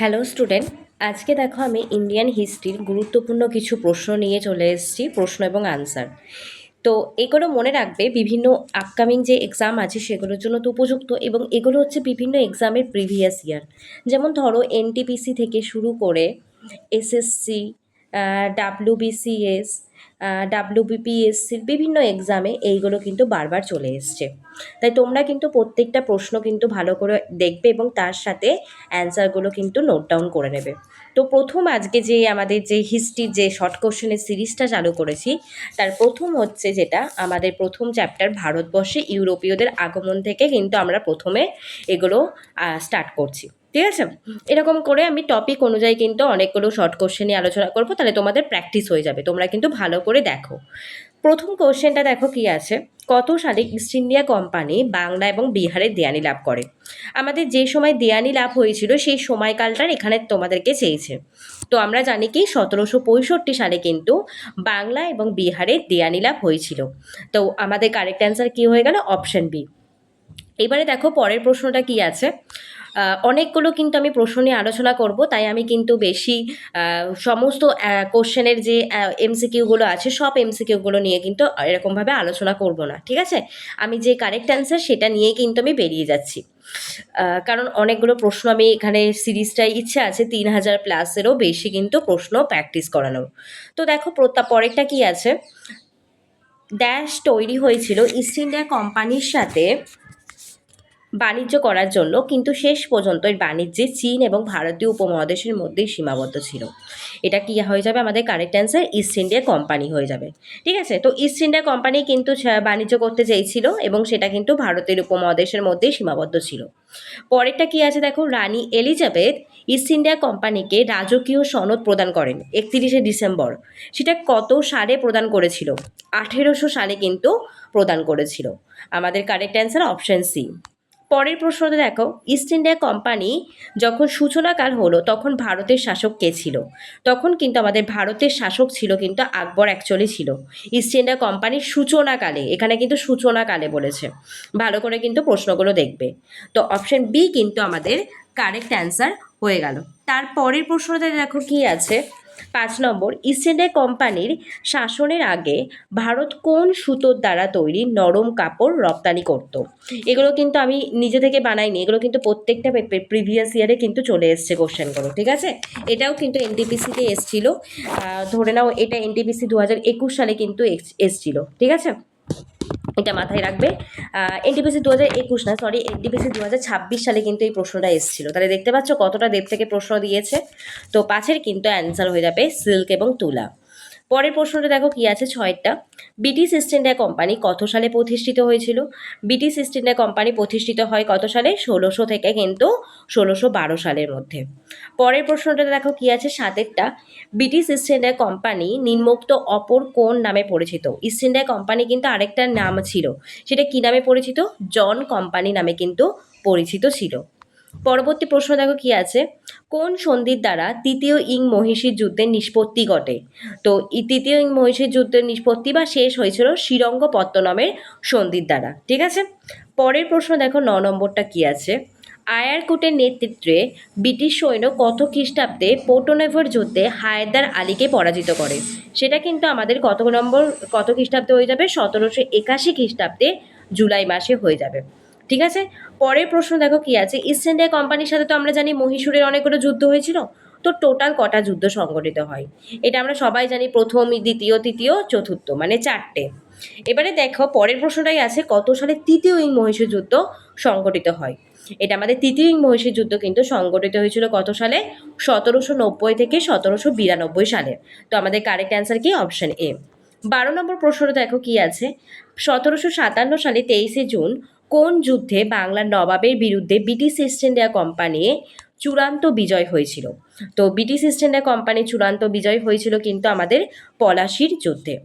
Hello student, আজকে দেখো আমি ইন্ডিয়ান হিস্ট্রির গুরুত্বপূর্ণ কিছু প্রশ্ন নিয়ে চলে এসেছি, প্রশ্ন এবং আনসার। তো এগুলো মনে রাখবে, বিভিন্ন আপকামিং যে এক্সাম আছে সেগুলোর জন্য তো উপযুক্ত, এবং এগুলো হচ্ছে বিভিন্ন এক্সামের প্রিভিয়াস ইয়ার। যেমন ধরো এনটিপিসি থেকে শুরু করে এসএসসি, ডাব্লিউবিসিএস, ডাব্লিউবিপিএসসির বিভিন্ন এক্সামে এইগুলো কিন্তু বারবার চলে এসছে। তাই তোমরা কিন্তু প্রত্যেকটা প্রশ্ন কিন্তু ভালো করে দেখবে এবং তার সাথে অ্যান্সারগুলো কিন্তু নোট ডাউন করে নেবে। তো প্রথম আজকে যে আমাদের যে হিস্ট্রির যে শর্ট কোশ্চেনের সিরিজটা চালু করেছি, তার প্রথম হচ্ছে যেটা আমাদের প্রথম চ্যাপ্টার, ভারতবর্ষে ইউরোপীয়দের আগমন থেকে কিন্তু আমরা প্রথমে এগুলো স্টার্ট করছি। ঠিক আছে, এরকম করে আমি টপিক অনুযায়ী কিন্তু অনেকগুলো শর্ট কোশ্চেন নিয়ে আলোচনা করবো, তাহলে তোমাদের প্র্যাকটিস হয়ে যাবে। তোমরা কিন্তু ভালো করে দেখো। প্রথম কোশ্চেনটা দেখো কি আছে, কত সালে ইস্ট ইন্ডিয়া কোম্পানি বাংলা এবং বিহারে দেয়ানি লাভ করে? আমাদের যে সময় দেয়ানি লাভ হয়েছিল সেই সময়কালটার এখানে তোমাদেরকে চেয়েছে। তো আমরা জানি কি 1765 সালে কিন্তু বাংলা এবং বিহারে দেয়ানি লাভ হয়েছিল। তো আমাদের কারেক্ট অ্যান্সার কি হয়ে গেল? Option B. এবারে দেখো পরের প্রশ্নটা কি আছে। অনেকগুলো কিন্তু আমি প্রশ্ন নিয়ে আলোচনা করব, তাই আমি কিন্তু বেশি সমস্ত কোশ্চেনের যে এমসিকিউগুলো আছে সব এমসিকিউগুলো নিয়ে কিন্তু এরকমভাবে আলোচনা করব না। ঠিক আছে, আমি যে কারেক্ট অ্যান্সার সেটা নিয়ে কিন্তু আমি বেরিয়ে যাচ্ছি। কারণ অনেকগুলো প্রশ্ন আমি এখানে সিরিজটায় ইচ্ছে আছে 3000+ বেশি কিন্তু প্রশ্ন প্র্যাকটিস করানোর। তো দেখো পরেরটা কি আছে, ড্যাশ তৈরি হয়েছিল ইস্ট ইন্ডিয়া কোম্পানির সাথে বাণিজ্য করার জন্য, কিন্তু শেষ পর্যন্ত এই বাণিজ্যে চীন এবং ভারতীয় উপমহাদেশের মধ্যেই সীমাবদ্ধ ছিল। এটা কি হয়ে যাবে আমাদের correct answer? East India company হয়ে যাবে। ঠিক আছে, তো ইস্ট ইন্ডিয়া কোম্পানি কিন্তু বাণিজ্য করতে চেয়েছিল এবং সেটা কিন্তু ভারতের উপমহাদেশের মধ্যেই সীমাবদ্ধ ছিল। পরেরটা কি আছে দেখো, রানী এলিজাবেথ ইস্ট ইন্ডিয়া কোম্পানিকে রাজকীয় সনদ প্রদান করেন 31শে ডিসেম্বর। সেটা কত সালে প্রদান করেছিল? 1800 সালে কিন্তু প্রদান করেছিল। আমাদের কারেক্ট অ্যান্সার অপশন সি। পরের প্রশ্নটা দেখো, ইস্ট ইন্ডিয়া কোম্পানি যখন সূচনাকাল হলো তখন ভারতের শাসক কে ছিল? তখন কিন্তু আমাদের ভারতের শাসক ছিল কিন্তু আকবর অ্যাকচুয়ালি ছিল। ইস্ট ইন্ডিয়া কোম্পানির সূচনাকালে, এখানে কিন্তু সূচনাকালে বলেছে, ভালো করে কিন্তু প্রশ্নগুলো দেখবে। তো অপশন বি কিন্তু আমাদের কারেক্ট অ্যান্সার হয়ে গেল। তারপরের প্রশ্নটা দেখো কি আছে, 5 নম্বর, ইস্ট ইন্ডিয়া কোম্পানির শাসনের আগে ভারত কোন সুতোর দ্বারা তৈরি নরম কাপড় রপ্তানি করত? এগুলো কিন্তু আমি নিজে থেকে বানাইনি, এগুলো কিন্তু প্রত্যেকটা প্রিভিয়াস ইয়ারে কিন্তু চলে এসছে কোশ্চেনগুলো। ঠিক আছে, এটাও কিন্তু এনটিপিসিতে এসছিল। ধরে নাও এটা এনটিপিসি 2021 সালে কিন্তু এসছিল। ঠিক আছে, এটা মাথায় রাখবে। এনটিপিসি 2021 না, সরি, এনটিপিসি 2026 সালে কিন্তু এই প্রশ্নটা এসেছিল। তাহলে দেখতে পাচ্ছ কতটা দেব থেকে প্রশ্ন দিয়েছে। তো 5-এর কিন্তু অ্যান্সার হয়ে যাবে সিল্ক এবং তুলা। পরের প্রশ্নটা দেখো কি আছে, 6টা, ব্রিটিশ ইস্ট ইন্ডিয়া কোম্পানি কত সালে প্রতিষ্ঠিত হয়েছিল? ব্রিটিশ ইস্ট ইন্ডিয়া কোম্পানি প্রতিষ্ঠিত হয় কত সালে? 1600 থেকে কিন্তু 1612 সালের মধ্যে। পরের প্রশ্নটা দেখো কি আছে, 7-এরটা, ব্রিটিশ ইস্ট ইন্ডিয়া কোম্পানি নিম্নোক্ত অপর কোন নামে পরিচিত? ইস্ট ইন্ডিয়া কোম্পানি কিন্তু আরেকটা নাম ছিল, সেটা কি নামে পরিচিত? জন কোম্পানি নামে কিন্তু পরিচিত ছিল। পরবর্তী প্রশ্ন দেখো কি আছে, কোন সন্ধির দ্বারা তৃতীয় ইং মহিষীর যুদ্ধের নিষ্পত্তি ঘটে? তো এই তৃতীয় ইং মহিষীর যুদ্ধের নিষ্পত্তি বা শেষ হয়েছিল শ্রীরঙ্গপত্তনমের সন্ধির দ্বারা। ঠিক আছে, পরের প্রশ্ন দেখো 9 নম্বরটা কি আছে, আয়ারকুটের নেতৃত্বে ব্রিটিশ সৈন্য কত খ্রিস্টাব্দে পোর্টোনেভর যুদ্ধে হায়দার আলীকে পরাজিত করে? সেটা কিন্তু আমাদের কত খ্রিস্টাব্দে হয়ে যাবে? 1781 খ্রিস্টাব্দে জুলাই মাসে হয়ে যাবে। ঠিক আছে, পরের প্রশ্ন দেখো কি আছে, ইস্ট ইন্ডিয়া কোম্পানির সাথে তো আমরা জানি মহীশূরের অনেকগুলো যুদ্ধ হয়েছিল। তো টোটাল কটা যুদ্ধ সংগঠিত হয়? এটা আমরা সবাই জানি, প্রথম, দ্বিতীয়, তৃতীয়, চতুর্থ, মানে 4টে। এবারে দেখো পরের প্রশ্নটাই আছে, কত সালে তৃতীয় ইং মহীশূর যুদ্ধ সংগঠিত হয়? এটা আমাদের তৃতীয় ইং মহীশূর যুদ্ধ কিন্তু সংগঠিত হয়েছিল কত সালে? 1790 থেকে 1792 সালে। তো আমাদের কারেক্ট অ্যান্সার কি? Option A. 12 নম্বর প্রশ্নটা দেখো কি আছে, 1757 সালে 23শে জুন কোন যুদ্ধে বাংলার নবাবের বিরুদ্ধে ব্রিটিশ ইস্ট ইন্ডিয়া কোম্পানি চূড়ান্ত বিজয় হয়েছিল? তো ব্রিটিশ ইস্ট ইন্ডিয়া কোম্পানির চূড়ান্ত বিজয় হয়েছিল কিন্তু আমাদের পলাশির যুদ্ধে।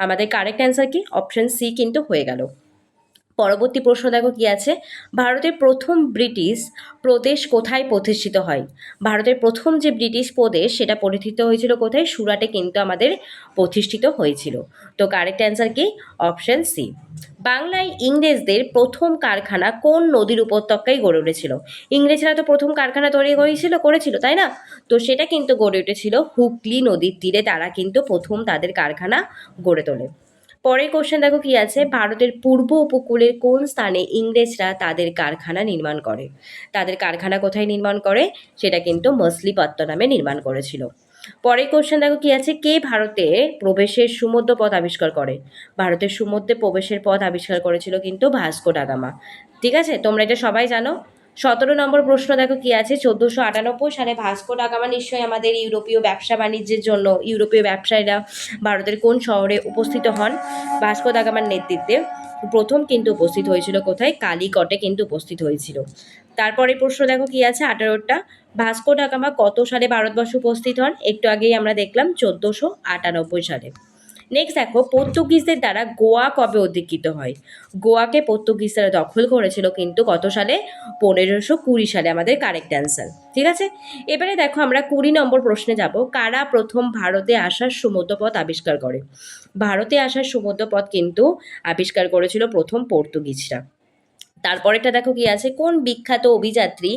আমাদের কারেক্ট অ্যান্সার কি? অপশন সি কিন্তু হয়ে গেল। পরবর্তী প্রশ্ন দেখো কি আছে, ভারতের প্রথম ব্রিটিশ প্রদেশ কোথায় প্রতিষ্ঠিত হয়? ভারতের প্রথম যে ব্রিটিশ প্রদেশ সেটা প্রতিষ্ঠিত হয়েছিল কোথায়? সুরাটে কিন্তু আমাদের প্রতিষ্ঠিত হয়েছিল। তো কারেক্ট অ্যান্সার কি? Option C. বাংলায় ইংরেজদের প্রথম কারখানা কোন নদীর উপত্যকায় গড়ে উঠেছিল? ইংরেজরা তো প্রথম কারখানা তৈরি করেছিল, তাই না? তো সেটা কিন্তু গড়ে উঠেছিল হুগলি নদীর তীরে, তারা কিন্তু প্রথম তাদের কারখানা গড়ে তোলে। পরের কোশ্চেন দেখো কি আছে, ভারতের পূর্ব উপকূলের কোন স্থানে ইংরেজরা তাদের কারখানা নির্মাণ করে? তাদের কারখানা কোথায় নির্মাণ করে? সেটা কিন্তু মছলিপট্টনমে নির্মাণ করেছিল। পরের কোশ্চেন দেখো কি আছে, কে ভারতে প্রবেশের সমুদ্র পথ আবিষ্কার করে? ভারতের সমুদ্রে প্রবেশের পথ আবিষ্কার করেছিল কিন্তু ভাস্কো ডা গামা। ঠিক আছে, তোমরা এটা সবাই জানো। 17 নম্বর প্রশ্ন দেখো কি আছে, 1498 সালে ভাস্কো ডা গামা নিশ্চয়ই আমাদের ইউরোপীয় ব্যবসা বাণিজ্যের জন্য ইউরোপীয় ব্যবসায়ীরা ভারতের কোন শহরে উপস্থিত হন? ভাস্কো দা গামার নেতৃত্বে প্রথম কিন্তু উপস্থিত হয়েছিল কোথায়? কালিকটে কিন্তু উপস্থিত হয়েছিল। তারপরে প্রশ্ন দেখো কি আছে, 18টা, ভাস্কো ডা গামা কত সালে ভারতবর্ষে উপস্থিত হন? একটু আগেই আমরা দেখলাম 1498 সালে। নেক্সট দেখো, পর্তুগিজদের দ্বারা গোয়া কবে অধিকৃত হয়? গোয়াকে পর্তুগিজরা দখল করেছিল কিন্তু কত সালে? 1520 সালে, আমাদের কারেক্ট অ্যান্সার। ঠিক আছে, এবারে দেখো আমরা 20 নম্বর প্রশ্নে যাব, কারা প্রথম ভারতে আসার সমুদ্রপথ আবিষ্কার করে? ভারতে আসার সমুদ্রপথ কিন্তু আবিষ্কার করেছিল প্রথম পর্তুগিজরা। তারপরেটা দেখো কি আছে, কোন বিখ্যাত অভিযাত্রী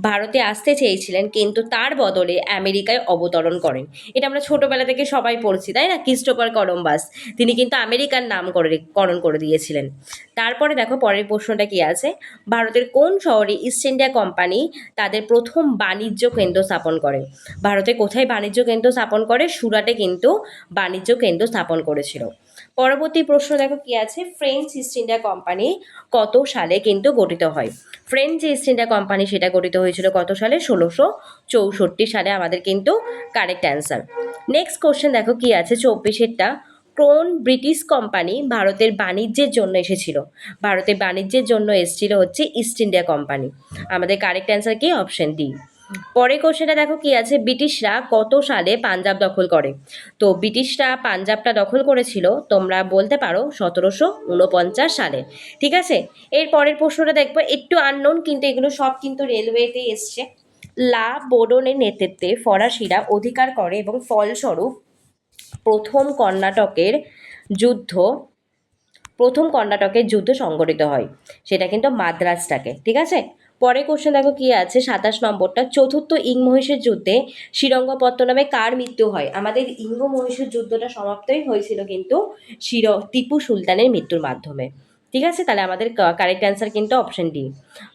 ভারতে আসতে চেয়েছিলেন কিন্তু তার বদলে আমেরিকায় অবতরণ করেন? এটা আমরা ছোটবেলা থেকে সবাই পড়ছি, তাই না? ক্রিস্টোফার কলম্বাস, তিনি কিন্তু আমেরিকার নামকরণ করে দিয়েছিলেন। তারপরে দেখো পরের প্রশ্নটা কি আছে, ভারতের কোন শহরে ইস্ট ইন্ডিয়া কোম্পানি তাদের প্রথম বাণিজ্য কেন্দ্র স্থাপন করে? ভারতে কোথায় বাণিজ্য কেন্দ্র স্থাপন করে? সুরাটে কিন্তু বাণিজ্য কেন্দ্র স্থাপন করেছিল। পরবর্তী প্রশ্ন দেখো কি আছে, ফ্রেঞ্চ ইস্ট ইন্ডিয়া কোম্পানি কত সালে কিন্তু গঠিত হয়? ফ্রেঞ্চ ইস্ট ইন্ডিয়া কোম্পানি সেটা গঠিত হয়েছিল কত সালে? 1664 সালে, আমাদের কিন্তু কারেক্ট অ্যান্সার। নেক্সট কোশ্চেন দেখো কি আছে, 24-এরটা, কোন ব্রিটিশ কোম্পানি ভারতের বাণিজ্যের জন্য এসেছিল? ভারতের বাণিজ্যের জন্য এসেছিল হচ্ছে ইস্ট ইন্ডিয়া কোম্পানি, আমাদের কারেক্ট অ্যান্সার কি? Option D. পরের কোশ্চেনটা দেখো কি আছে, ব্রিটিশরা কত সালে পাঞ্জাব দখল করে? তো ব্রিটিশরা পাঞ্জাবটা দখল করেছিল, তোমরা বলতে পারো 1749 সালে। ঠিক আছে, এর পরের প্রশ্নটা দেখবো, একটু আননোন কিন্তু এগুলো সব কিন্তু রেলওয়েতে এসছে। লা বোর্ডনের নেতৃত্বে ফরাসিরা অধিকার করে এবং ফলস্বরূপ প্রথম কর্ণাটকের যুদ্ধ যুদ্ধ সংগঠিত হয়, সেটা কিন্তু মাদ্রাজটাকে। ঠিক আছে, পরের কোশ্চেন দেখো কি আছে, 27 নম্বরটা, চতুর্থ ইঙ্গ-মহীশূর যুদ্ধে শ্রীরঙ্গপত্তনমে কার মৃত্যু হয়? আমাদের ইঙ্গ-মহীশূর যুদ্ধটা সমাপ্তই হয়েছিল কিন্তু টিপু সুলতানের মৃত্যুর মাধ্যমে। ঠিক আছে, তাহলে আমাদের কারেক্ট অ্যান্সার কিন্তু অপশন ডি।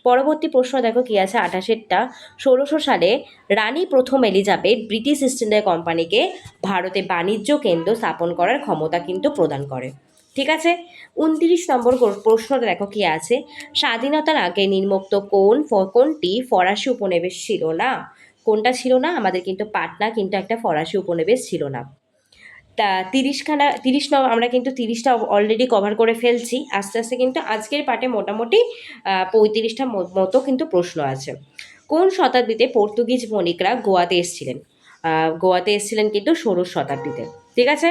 পরবর্তী প্রশ্ন দেখো কি আছে, 28-এরটা, 1600 সালে রানী প্রথম এলিজাবেথ ব্রিটিশ ইস্ট ইন্ডিয়া কোম্পানিকে ভারতে বাণিজ্য কেন্দ্র স্থাপন করার ক্ষমতা কিন্তু প্রদান করে। ঠিক আছে, 29 নম্বর প্রশ্নটা দেখো কি আছে, স্বাধীনতার আগে নির্মুক্ত কোনটি ফরাসি উপনিবেশ ছিল না? কোনটা ছিল না? আমাদের কিন্তু পাটনা কিন্তু একটা ফরাসি উপনিবেশ ছিল না। তা 30 নম্বর, আমরা কিন্তু 30টা অলরেডি কভার করে ফেলছি। আস্তে আস্তে কিন্তু আজকের পার্টে মোটামুটি 35টা মতো কিন্তু প্রশ্ন আছে। কোন শতাব্দীতে পর্তুগিজ বণিকরা গোয়াতে এসেছিলেন? গোয়াতে এসেছিলেন কিন্তু 16শ শতাব্দীতে। ঠিক আছে,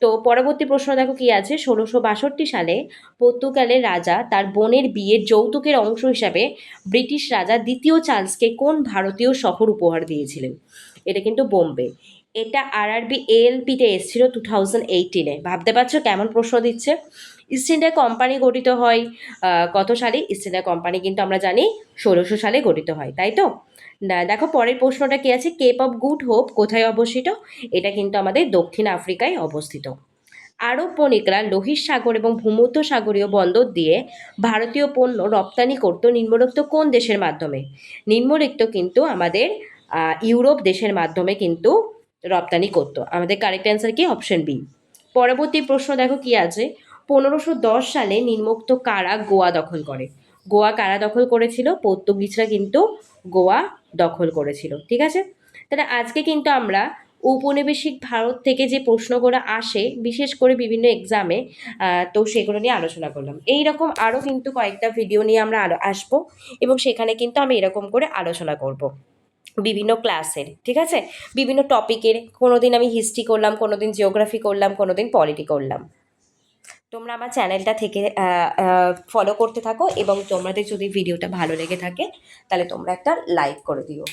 তো পরবর্তী প্রশ্ন দেখো কি আছে, 1662 সালে পর্তুগালের রাজা তার বোনের বিয়ের যৌতুকের অংশ হিসাবে ব্রিটিশ রাজা দ্বিতীয় চার্লসকে কোন ভারতীয় শহর উপহার দিয়েছিলেন? এটা কিন্তু বোম্বে। এটা আরআরবি এএলপিতে এসেছিল 2018-এ। ভাবতে পারছো কেমন প্রশ্ন দিচ্ছে? ইস্ট ইন্ডিয়া কোম্পানি গঠিত হয় কত সালে? ইস্ট ইন্ডিয়া কোম্পানি কিন্তু আমরা জানি 1600 সালে গঠিত হয়, তাই তো? না, দেখো পরের প্রশ্নটা কি আছে, কেপ অফ গুড হোপ কোথায় অবস্থিত? এটা কিন্তু আমাদের দক্ষিণ আফ্রিকায় অবস্থিত। আরব বণিকরা লোহিত সাগর এবং ভূমধ্য সাগরীয় বন্দর দিয়ে ভারতীয় পণ্য রপ্তানি করত নিম্নলিখিত কোন দেশের মাধ্যমে? নিম্নলিখিত কিন্তু আমাদের ইউরোপ দেশের মাধ্যমে কিন্তু রপ্তানি করত, আমাদের কারেক্ট অ্যান্সার কি? Option B. পরবর্তী প্রশ্ন দেখো কি আছে, 1510 সালে নিম্নোক্ত কারা গোয়া দখল করে? গোয়া কারা দখল করেছিল? পর্তুগিজরা কিন্তু গোয়া দখল করেছিল। ঠিক আছে, তাহলে আজকে কিন্তু আমরা ঔপনিবেশিক ভারত থেকে যে প্রশ্নগুলো আসে বিশেষ করে বিভিন্ন এক্সামে, তো সেগুলো নিয়ে আলোচনা করলাম। এই রকম আরও কিন্তু কয়েকটা ভিডিও নিয়ে আমরা আসবো এবং সেখানে কিন্তু আমি এরকম করে আলোচনা করব বিভিন্ন ক্লাসের। ঠিক আছে, বিভিন্ন টপিকের, কোনো দিন আমি হিস্ট্রি করলাম, কোনো দিন জিওগ্রাফি করলাম, কোনো দিন পলিটি করলাম। তোমরা আমার চ্যানেলটা থেকে ফলো করতে থাকো এবং তোমাদের যদি ভিডিওটা ভালো লেগে থাকে তাহলে তোমরা একটা লাইক করে দিও।